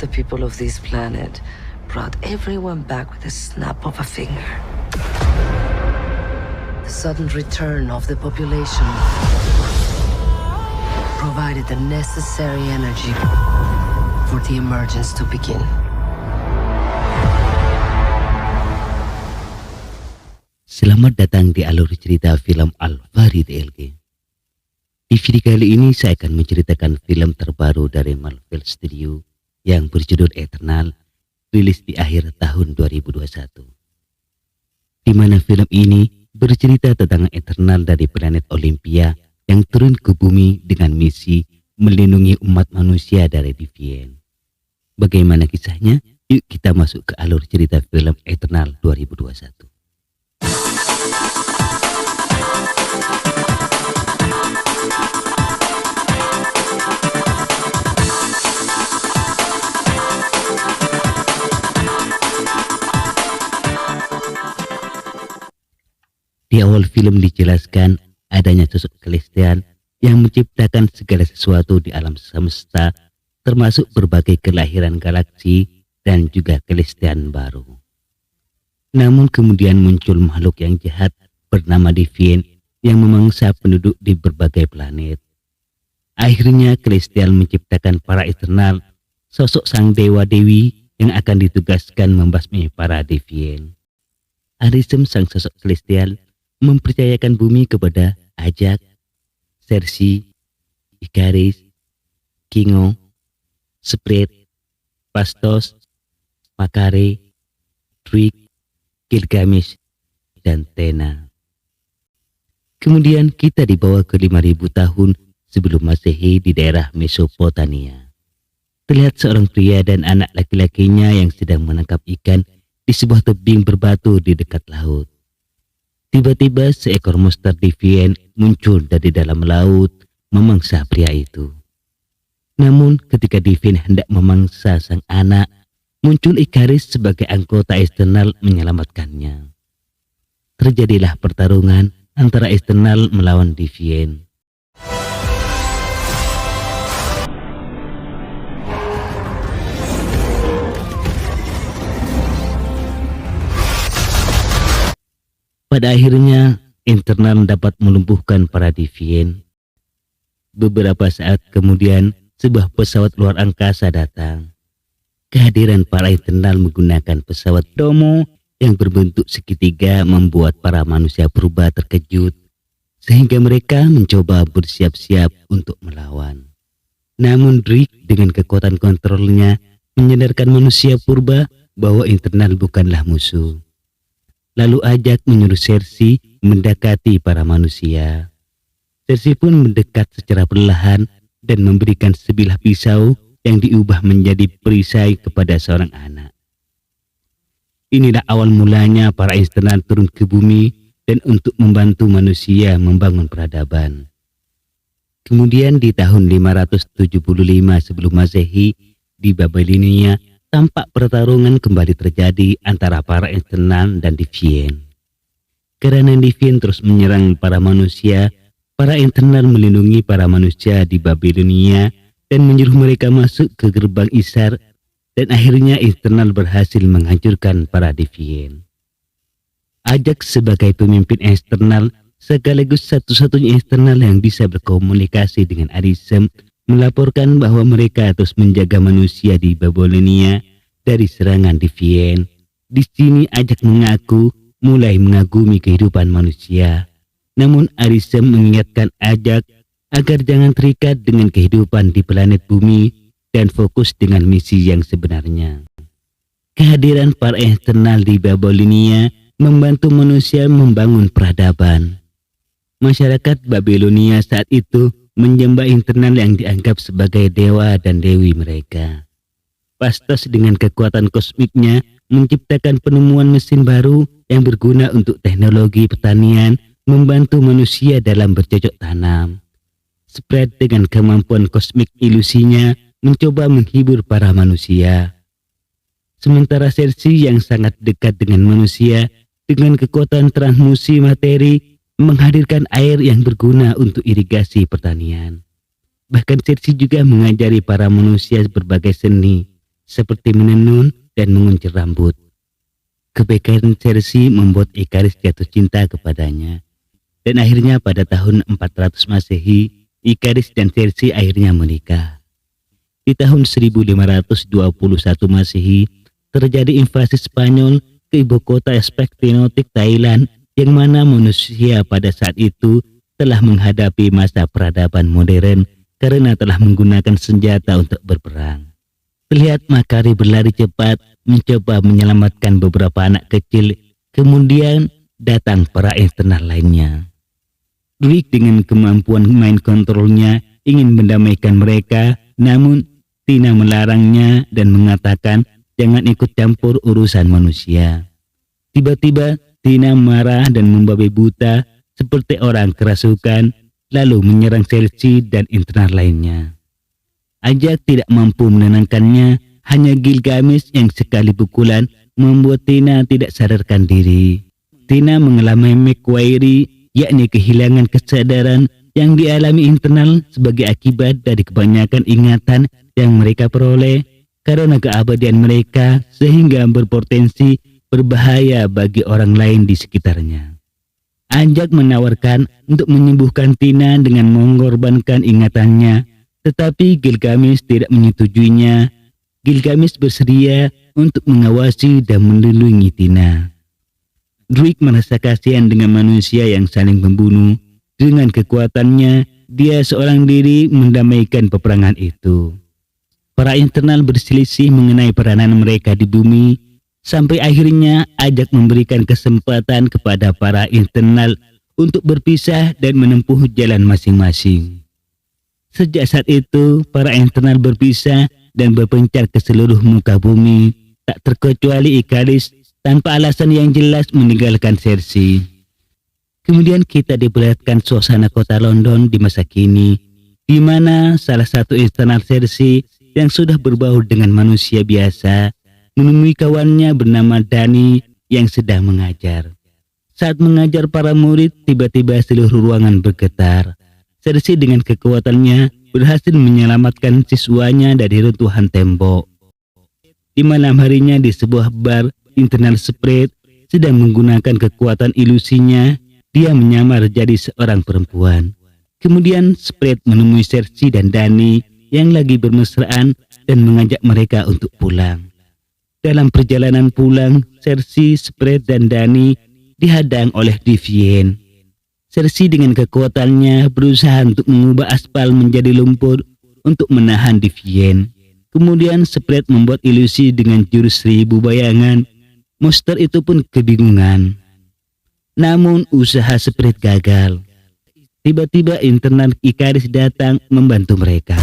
the people of this planet brought everyone back with a snap of a finger. The sudden return of the population provided the necessary energy for the emergence to begin. Selamat datang di alur cerita film Al-Farid LG. Di video kali ini saya akan menceritakan film terbaru dari Marvel Studio yang berjudul Eternal, rilis di akhir tahun 2021. Di mana film ini bercerita tentang Eternal dari planet Olympia yang turun ke bumi dengan misi melindungi umat manusia dari Deviant. Bagaimana kisahnya? Yuk kita masuk ke alur cerita film Eternal 2021. Di awal film dijelaskan adanya sosok Celestial yang menciptakan segala sesuatu di alam semesta, termasuk berbagai kelahiran galaksi dan juga Celestial baru. Namun kemudian muncul makhluk yang jahat bernama Deviant yang memangsa penduduk di berbagai planet. Akhirnya Celestial menciptakan para Eternal, sosok sang dewa-dewi yang akan ditugaskan membasmi para Deviant. Arisem sang sosok Celestial mempercayakan bumi kepada Ajak, Sersi, Ikaris, Kingo, Sprit, Pastos, Makare, Druig, Gilgamesh, dan Tena. Kemudian kita dibawa ke 5000 tahun sebelum Masehi di daerah Mesopotamia. Terlihat seorang pria dan anak laki-lakinya yang sedang menangkap ikan di sebuah tebing berbatu di dekat laut. Tiba-tiba seekor monster Deviant muncul dari dalam laut memangsa pria itu. Namun ketika Deviant hendak memangsa sang anak, muncul Ikaris sebagai anggota Eternal menyelamatkannya. Terjadilah pertarungan antara Eternal melawan Deviant. Pada akhirnya, Eternal dapat melumpuhkan para Deviant. Beberapa saat kemudian, sebuah pesawat luar angkasa datang. Kehadiran para Eternal menggunakan pesawat Domo yang berbentuk segitiga membuat para manusia purba terkejut, sehingga mereka mencoba bersiap-siap untuk melawan. Namun Druig dengan kekuatan kontrolnya menyadarkan manusia purba bahwa Eternal bukanlah musuh. Lalu Ajak menyuruh Sersi mendekati para manusia. Sersi pun mendekat secara perlahan dan memberikan sebilah pisau yang diubah menjadi perisai kepada seorang anak. Inilah awal mulanya para Eternal turun ke bumi dan untuk membantu manusia membangun peradaban. Kemudian di tahun 575 sebelum Masehi di Babilonia, tampak pertarungan kembali terjadi antara para Eternal dan Deviant. Karena Deviant terus menyerang para manusia, para Eternal melindungi para manusia di Babilonia dan menyuruh mereka masuk ke gerbang Isar, dan akhirnya Eternal berhasil menghancurkan para Deviant. Ajak sebagai pemimpin Eternal sekaligus satu-satunya Eternal yang bisa berkomunikasi dengan Arisem melaporkan bahwa mereka terus menjaga manusia di Babilonia dari serangan Deviant. Di sini Ajak mengaku mulai mengagumi kehidupan manusia. Namun Arisem mengingatkan Ajak agar jangan terikat dengan kehidupan di planet bumi dan fokus dengan misi yang sebenarnya. Kehadiran para Eternal di Babilonia membantu manusia membangun peradaban. Masyarakat Babilonia saat itu menyembah Eternal yang dianggap sebagai dewa dan dewi mereka. Pastos dengan kekuatan kosmiknya menciptakan penemuan mesin baru yang berguna untuk teknologi pertanian, membantu manusia dalam bercocok tanam. Sprit dengan kemampuan kosmik ilusinya mencoba menghibur para manusia. Sementara Sersi yang sangat dekat dengan manusia dengan kekuatan transmusi materi menghadirkan air yang berguna untuk irigasi pertanian. Bahkan Sersi juga mengajari para manusia berbagai seni, seperti menenun dan mengunci rambut. Kebaikan Cersei membuat Ikaris jatuh cinta kepadanya. Dan akhirnya pada tahun 400 Masehi, Ikaris dan Cersei akhirnya menikah. Di tahun 1521 Masehi, terjadi invasi Spanyol ke ibu kota Spetinotik Thailand, yang mana manusia pada saat itu telah menghadapi masa peradaban modern karena telah menggunakan senjata untuk berperang. Terlihat Makari berlari cepat mencoba menyelamatkan beberapa anak kecil, kemudian datang para internal lainnya. Druig dengan kemampuan mind controlnya ingin mendamaikan mereka, namun Tina melarangnya dan mengatakan jangan ikut campur urusan manusia. Tiba-tiba Tina marah dan membabi buta seperti orang kerasukan, lalu menyerang Cersei dan internal lainnya. Ajak tidak mampu menenangkannya, hanya Gilgamesh yang sekali pukulan membuat Tina tidak sadarkan diri. Tina mengalami McQuarrie, yakni kehilangan kesadaran yang dialami internal sebagai akibat dari kebanyakan ingatan yang mereka peroleh karena keabadian mereka, sehingga berpotensi berbahaya bagi orang lain di sekitarnya. Ajak menawarkan untuk menyembuhkan Tina dengan mengorbankan ingatannya, tetapi Gilgamesh tidak menyetujuinya. Gilgamesh bersedia untuk mengawasi dan melindungi Tina. Druig merasa kasihan dengan manusia yang saling membunuh. Dengan kekuatannya, dia seorang diri mendamaikan peperangan itu. Para internal berselisih mengenai peranan mereka di bumi, sampai akhirnya Ajak memberikan kesempatan kepada para internal untuk berpisah dan menempuh jalan masing-masing. Sejak saat itu, para internal berpisah dan berpencar ke seluruh muka bumi, tak terkecuali Ikaris tanpa alasan yang jelas meninggalkan Cersei. Kemudian kita diperlihatkan suasana kota London di masa kini, di mana salah satu internal Cersei yang sudah berbaur dengan manusia biasa menemui kawannya bernama Dany yang sedang mengajar. Saat mengajar para murid, tiba-tiba seluruh ruangan bergetar. Cersei dengan kekuatannya berhasil menyelamatkan siswanya dari runtuhan tembok. Di malam harinya di sebuah bar, internal Spread sedang menggunakan kekuatan ilusinya. Dia menyamar jadi seorang perempuan. Kemudian Spread menemui Cersei dan Dany yang lagi bermesraan dan mengajak mereka untuk pulang. Dalam perjalanan pulang, Cersei, Spread dan Dany dihadang oleh Deviant. Cersei dengan kekuatannya berusaha untuk mengubah aspal menjadi lumpur untuk menahan Deviant. Kemudian Spread membuat ilusi dengan jurus 1000 bayangan. Monster itu pun kebingungan. Namun usaha Spread gagal. Tiba-tiba internal Ikaris datang membantu mereka.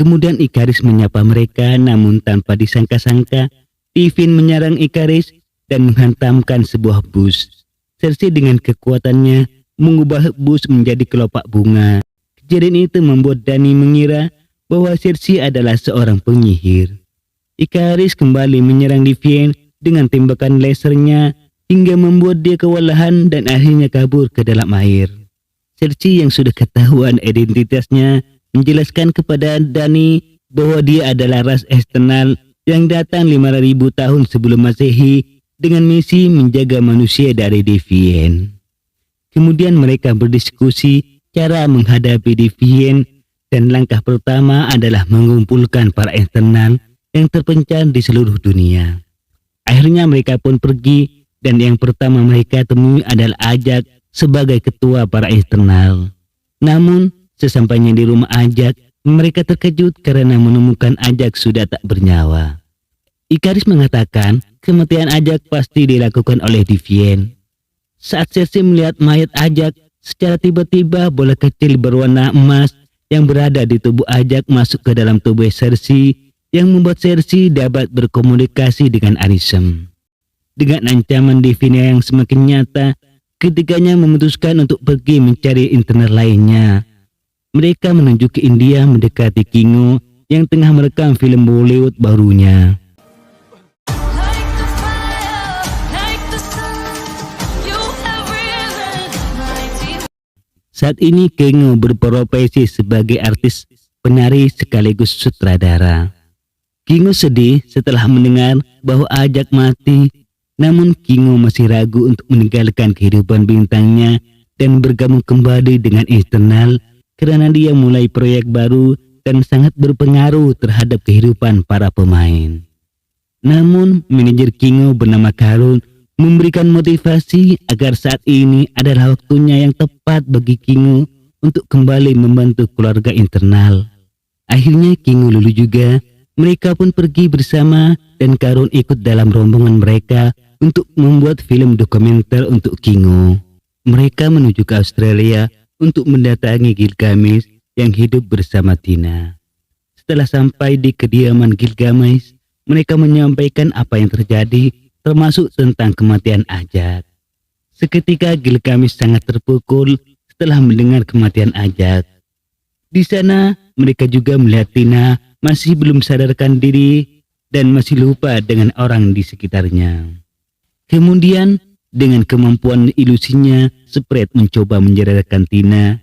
Kemudian Ikaris menyapa mereka, namun tanpa disangka-sangka, Deviant menyerang Ikaris dan menghantamkan sebuah bus. Cersei dengan kekuatannya mengubah bus menjadi kelopak bunga. Kejadian itu membuat Dany mengira bahwa Cersei adalah seorang penyihir. Ikaris kembali menyerang Deviant dengan tembakan lasernya hingga membuat dia kewalahan dan akhirnya kabur ke dalam air. Cersei yang sudah ketahuan identitasnya menjelaskan kepada Dany bahwa dia adalah ras eksternal yang datang 5.000 tahun sebelum Masehi dengan misi menjaga manusia dari Deviant. Kemudian mereka berdiskusi cara menghadapi Deviant dan langkah pertama adalah mengumpulkan para eksternal yang terpencar di seluruh dunia. Akhirnya mereka pun pergi dan yang pertama mereka temui adalah Ajak sebagai ketua para eksternal. Namun sesampainya di rumah Ajak, mereka terkejut karena menemukan Ajak sudah tak bernyawa. Ikaris mengatakan kematian Ajak pasti dilakukan oleh Deviant. Saat Cersei melihat mayat Ajak, secara tiba-tiba bola kecil berwarna emas yang berada di tubuh Ajak masuk ke dalam tubuh Cersei, yang membuat Cersei dapat berkomunikasi dengan Arishem. Dengan ancaman Deviant yang semakin nyata, ketiganya memutuskan untuk pergi mencari internal lainnya. Mereka menuju ke India mendekati Kingo yang tengah merekam film Bollywood barunya. Like the fire, like the sun. Saat ini Kingo berprofesi sebagai artis, penari sekaligus sutradara. Kingo sedih setelah mendengar bahwa Ajak mati, namun Kingo masih ragu untuk meninggalkan kehidupan bintangnya dan bergabung kembali dengan Eternal karena dia mulai proyek baru dan sangat berpengaruh terhadap kehidupan para pemain. Namun, manajer Kingo bernama Karun memberikan motivasi agar saat ini adalah waktunya yang tepat bagi Kingo untuk kembali membantu keluarga Internal. Akhirnya Kingo lulu juga, mereka pun pergi bersama dan Karun ikut dalam rombongan mereka untuk membuat film dokumenter untuk Kingo. Mereka menuju ke Australia untuk mendatangi Gilgamesh yang hidup bersama Tina. Setelah sampai di kediaman Gilgamesh, mereka menyampaikan apa yang terjadi, termasuk tentang kematian Ajak. Seketika Gilgamesh sangat terpukul setelah mendengar kematian Ajak. Di sana mereka juga melihat Tina masih belum sadarkan diri dan masih lupa dengan orang di sekitarnya. Kemudian dengan kemampuan ilusinya, Spread mencoba menyadarkan Tina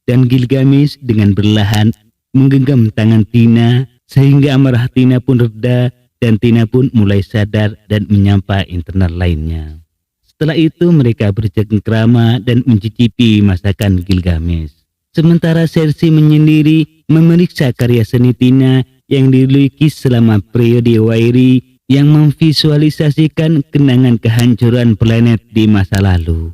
dan Gilgamesh dengan perlahan menggenggam tangan Tina sehingga amarah Tina pun reda dan Tina pun mulai sadar dan menyapa Internal lainnya. Setelah itu mereka bercengkrama dan mencicipi masakan Gilgamesh. Sementara Cersei menyendiri memeriksa karya seni Tina yang dilukis selama periode Wairi yang memvisualisasikan kenangan kehancuran planet di masa lalu.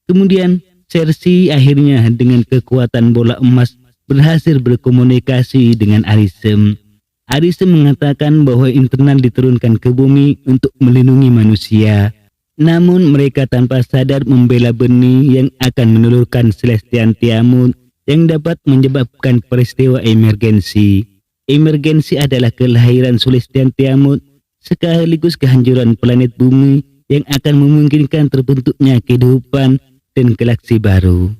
Kemudian Cersei akhirnya dengan kekuatan bola emas berhasil berkomunikasi dengan Arishem. Arishem mengatakan bahwa Internal diturunkan ke bumi untuk melindungi manusia. Namun mereka tanpa sadar membela benih yang akan menelurkan Celestian Tiamut yang dapat menyebabkan peristiwa emergensi. Emergensi adalah kelahiran Celestian Tiamut sekaligus kehancuran planet bumi yang akan memungkinkan terbentuknya kehidupan dan galaksi baru.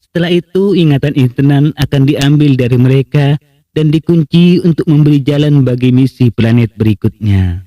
Setelah itu ingatan Internal akan diambil dari mereka dan dikunci untuk memberi jalan bagi misi planet berikutnya.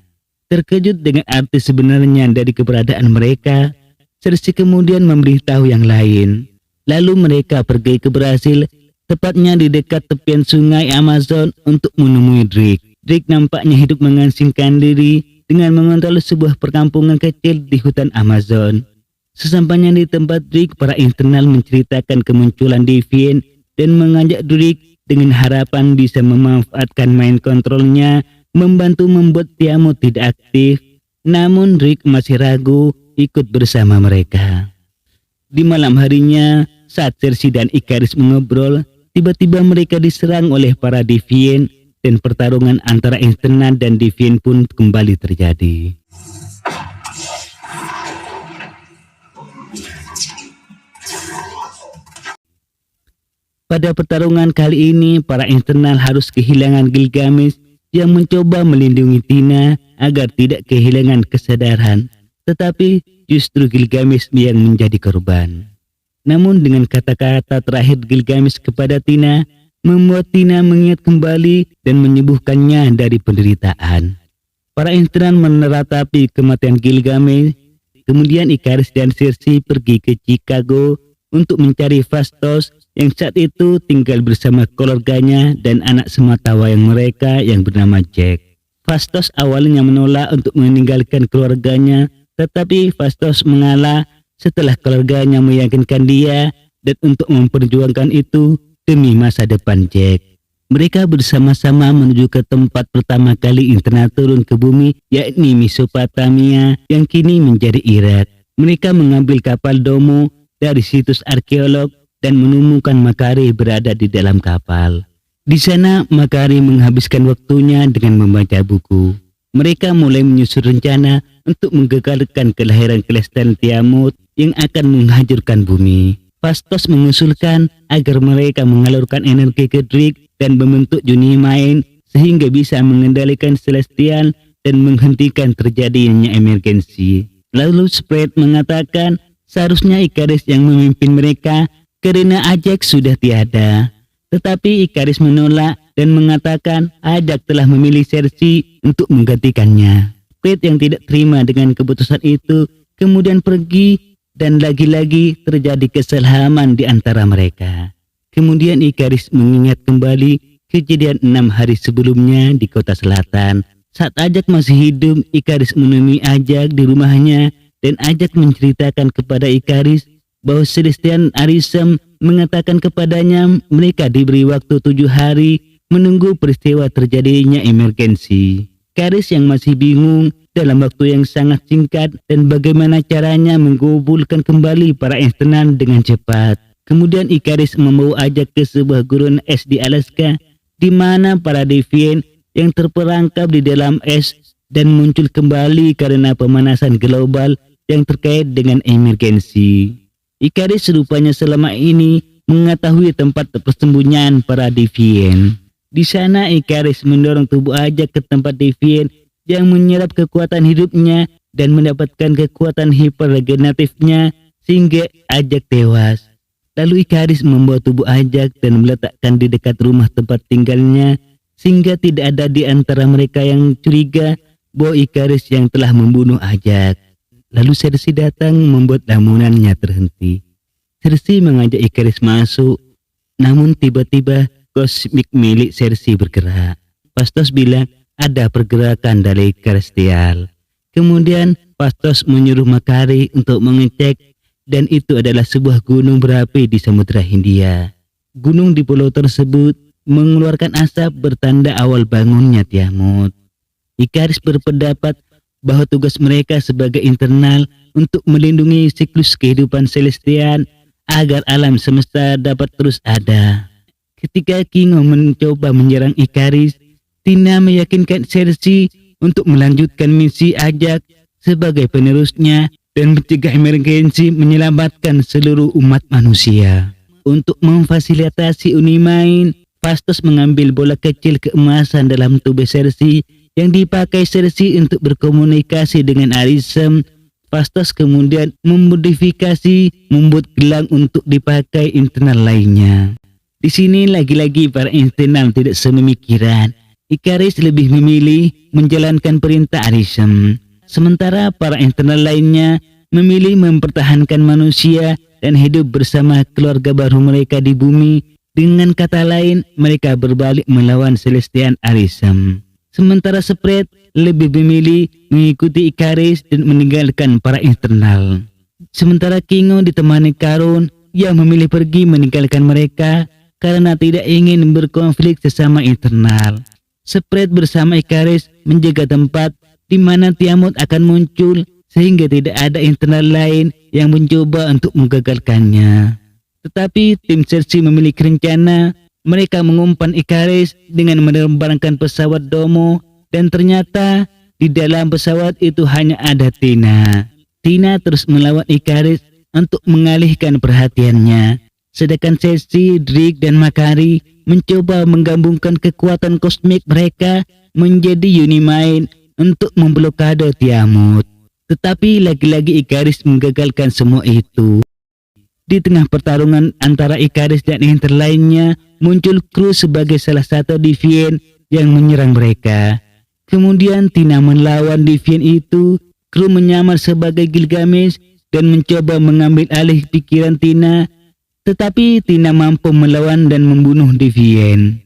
Terkejut dengan arti sebenarnya dari keberadaan mereka, Cersei kemudian memberitahu yang lain. Lalu mereka pergi ke Brasil, tepatnya di dekat tepian sungai Amazon untuk menemui Drake. Drake nampaknya hidup mengasingkan diri dengan mengontrol sebuah perkampungan kecil di hutan Amazon. Sesampainya di tempat Drake, para Internal menceritakan kemunculan Deviant dan mengajak Drake dengan harapan bisa memanfaatkan mind controlnya membantu membuat Tiamut tidak aktif. Namun Drake masih ragu ikut bersama mereka. Di malam harinya, saat Cersei dan Ikaris mengobrol, tiba-tiba mereka diserang oleh para Deviant dan pertarungan antara Internal dan Deviant pun kembali terjadi. Pada pertarungan kali ini, para Internal harus kehilangan Gilgamesh yang mencoba melindungi Tina agar tidak kehilangan kesadaran. Tetapi justru Gilgamesh yang menjadi korban. Namun dengan kata-kata terakhir Gilgamesh kepada Tina, membuat Tina mengingat kembali dan menyembuhkannya dari penderitaan. Para Internal meneratapi kematian Gilgamesh. Kemudian Ikaris dan Cersei pergi ke Chicago untuk mencari Phastos yang saat itu tinggal bersama keluarganya dan anak sematawayang mereka yang bernama Jack. Phastos awalnya menolak untuk meninggalkan keluarganya, tetapi Phastos mengalah setelah keluarganya meyakinkan dia dan untuk memperjuangkan itu demi masa depan Jack. Mereka bersama-sama menuju ke tempat pertama kali Internal turun ke bumi, yakni Mesopotamia yang kini menjadi Irak. Mereka mengambil kapal Domo dari situs arkeolog dan menemukan Makari berada di dalam kapal. Di sana Makari menghabiskan waktunya dengan membaca buku. Mereka mulai menyusun rencana untuk menggagalkan kelahiran Celestian Tiamut yang akan menghancurkan bumi. Phastos mengusulkan agar mereka mengalurkan energi ke Drake dan membentuk Juni Main sehingga bisa mengendalikan Celestian dan menghentikan terjadinya emergensi. Lalu Spread mengatakan seharusnya Ikaris yang memimpin mereka karena Ajak sudah tiada. Tetapi Ikaris menolak dan mengatakan Ajak telah memilih Cersei untuk menggantikannya. Spread yang tidak terima dengan keputusan itu kemudian pergi dan lagi-lagi terjadi kesalahpahaman di antara mereka. Kemudian Ikaris mengingat kembali kejadian 6 hari sebelumnya di kota selatan. Saat Ajak masih hidup, Ikaris menemui Ajak di rumahnya dan Ajak menceritakan kepada Ikaris bahwa Celestian Arishem mengatakan kepadanya mereka diberi waktu 7 hari menunggu peristiwa terjadinya emergensi. Ikaris yang masih bingung dalam waktu yang sangat singkat dan bagaimana caranya mengumpulkan kembali para internal dengan cepat. Kemudian Ikaris membawa Ajak ke sebuah gurun es di Alaska di mana para Deviant yang terperangkap di dalam es dan muncul kembali karena pemanasan global yang terkait dengan emergensi. Ikaris rupanya selama ini mengetahui tempat persembunyian para Deviant. Di sana Ikaris mendorong tubuh Ajak ke tempat Deviant yang menyerap kekuatan hidupnya dan mendapatkan kekuatan hiperregeneratifnya sehingga Ajak tewas. Lalu Ikaris membawa tubuh Ajak dan meletakkan di dekat rumah tempat tinggalnya sehingga tidak ada di antara mereka yang curiga bahwa Ikaris yang telah membunuh Ajak. Lalu Cersei datang membuat lamunannya terhenti. Cersei mengajak Ikaris masuk, namun tiba-tiba kosmik milik Cersei bergerak. Phastos bilang ada pergerakan dari Celestial. Kemudian Phastos menyuruh Makari untuk mengecek dan itu adalah sebuah gunung berapi di Samudra Hindia. Gunung di pulau tersebut mengeluarkan asap bertanda awal bangunnya Tiamut. Ikaris berpendapat bahwa tugas mereka sebagai internal untuk melindungi siklus kehidupan Celestian agar alam semesta dapat terus ada. Ketika Kingo mencoba menyerang Ikaris, Tina meyakinkan Cersei untuk melanjutkan misi Ajak sebagai penerusnya dan mencegah emergensi menyelamatkan seluruh umat manusia. Untuk memfasilitasi Unimain, Phastos mengambil bola kecil keemasan dalam tubuh Cersei yang dipakai Cersei untuk berkomunikasi dengan Arishem. Phastos kemudian memodifikasi membuat gelang untuk dipakai internal lainnya. Di sini lagi-lagi para internal tidak sememikiran. Ikaris lebih memilih menjalankan perintah Arishem, sementara para internal lainnya memilih mempertahankan manusia dan hidup bersama keluarga baru mereka di bumi. Dengan kata lain, mereka berbalik melawan Celestian Arishem. Sementara Spread lebih memilih mengikuti Ikaris dan meninggalkan para internal. Sementara Kingo ditemani Karun yang memilih pergi meninggalkan mereka karena tidak ingin berkonflik sesama internal. Spread bersama Ikaris menjaga tempat di mana Tiamut akan muncul sehingga tidak ada internal lain yang mencoba untuk menggagalkannya. Tetapi tim Cersei memiliki rencana. Mereka mengumpan Ikaris dengan menerbangkan pesawat Domo dan ternyata di dalam pesawat itu hanya ada Tina. Tina terus melawan Ikaris untuk mengalihkan perhatiannya. Sedangkan Cersei, Drick dan Makari mencoba menggabungkan kekuatan kosmik mereka menjadi Unimain untuk memblokade Tiamut. Tetapi lagi-lagi Ikaris menggagalkan semua itu. Di tengah pertarungan antara Ikaris dan enter lainnya, muncul kru sebagai salah satu Deviant yang menyerang mereka. Kemudian Tina melawan Deviant itu, kru menyamar sebagai Gilgamesh dan mencoba mengambil alih pikiran Tina, tetapi Tina mampu melawan dan membunuh Deviant.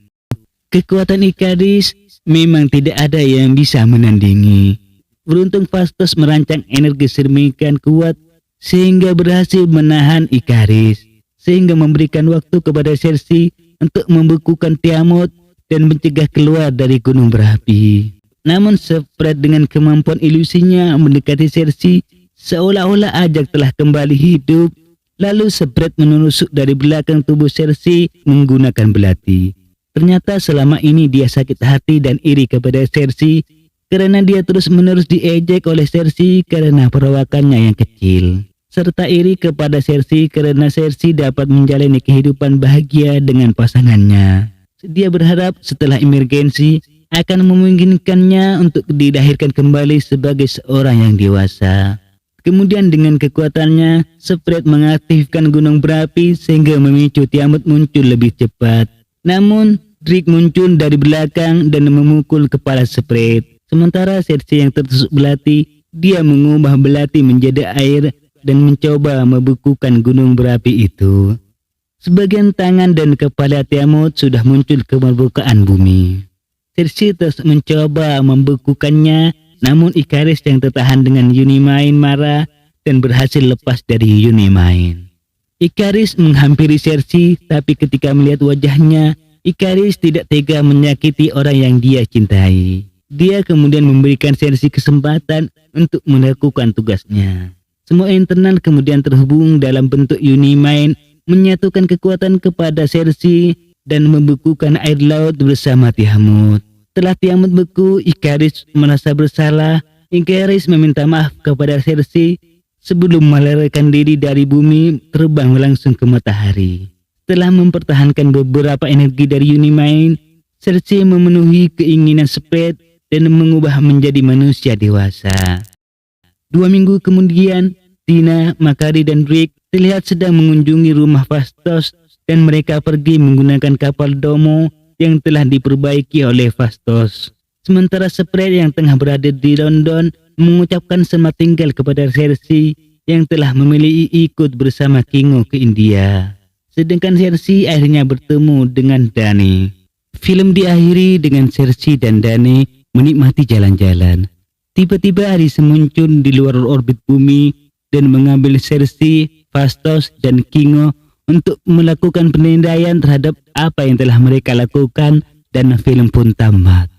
Kekuatan Ikaris memang tidak ada yang bisa menandingi. Beruntung Phastos merancang energi sedemikian kuat sehingga berhasil menahan Ikaris, sehingga memberikan waktu kepada Cersei untuk membekukan Tiamut dan mencegah keluar dari gunung berapi. Namun Spread dengan kemampuan ilusinya mendekati Cersei seolah-olah Ajak telah kembali hidup. Lalu Spread menusuk dari belakang tubuh Cersei menggunakan belati. Ternyata selama ini dia sakit hati dan iri kepada Cersei karena dia terus-menerus diejek oleh Cersei karena perawakannya yang kecil, serta iri kepada Cersei karena Cersei dapat menjalani kehidupan bahagia dengan pasangannya. Dia berharap setelah emergensi akan memungkinkannya untuk dilahirkan kembali sebagai seorang yang dewasa. Kemudian dengan kekuatannya, Spread mengaktifkan gunung berapi sehingga memicu Tiamut muncul lebih cepat. Namun Drick muncul dari belakang dan memukul kepala Spread. Sementara Cersei yang tertusuk belati, dia mengubah belati menjadi air dan mencoba membekukan gunung berapi itu. Sebagian tangan dan kepala Tiamat sudah muncul ke permukaan bumi. Cersei terus mencoba membekukannya, namun Ikaris yang tertahan dengan Yunimain marah dan berhasil lepas dari Yunimain. Ikaris menghampiri Cersei, tapi ketika melihat wajahnya, Ikaris tidak tega menyakiti orang yang dia cintai. Dia kemudian memberikan Cersei kesempatan untuk melakukan tugasnya. Semua internal kemudian terhubung dalam bentuk Yunimain, menyatukan kekuatan kepada Cersei dan membekukan air laut bersama Tiamat. Setelah Tiamat beku, Ikaris merasa bersalah. Ikaris meminta maaf kepada Cersei sebelum melarikan diri dari bumi, terbang langsung ke matahari. Setelah mempertahankan beberapa energi dari Yunimain, Cersei memenuhi keinginan Spread dan mengubah menjadi manusia dewasa. 2 minggu kemudian, Tina, Makari, dan Rick terlihat sedang mengunjungi rumah Phastos dan mereka pergi menggunakan kapal Domo yang telah diperbaiki oleh Phastos. Sementara Spread yang tengah berada di London mengucapkan selamat tinggal kepada Cersei yang telah memilih ikut bersama Kingo ke India. Sedangkan Cersei akhirnya bertemu dengan Dany. Film diakhiri dengan Cersei dan Dany menikmati jalan-jalan. Tiba-tiba Aris muncul di luar orbit bumi dan mengambil Cersei, Phastos, dan Kingo untuk melakukan penilaian terhadap apa yang telah mereka lakukan, dan film pun tamat.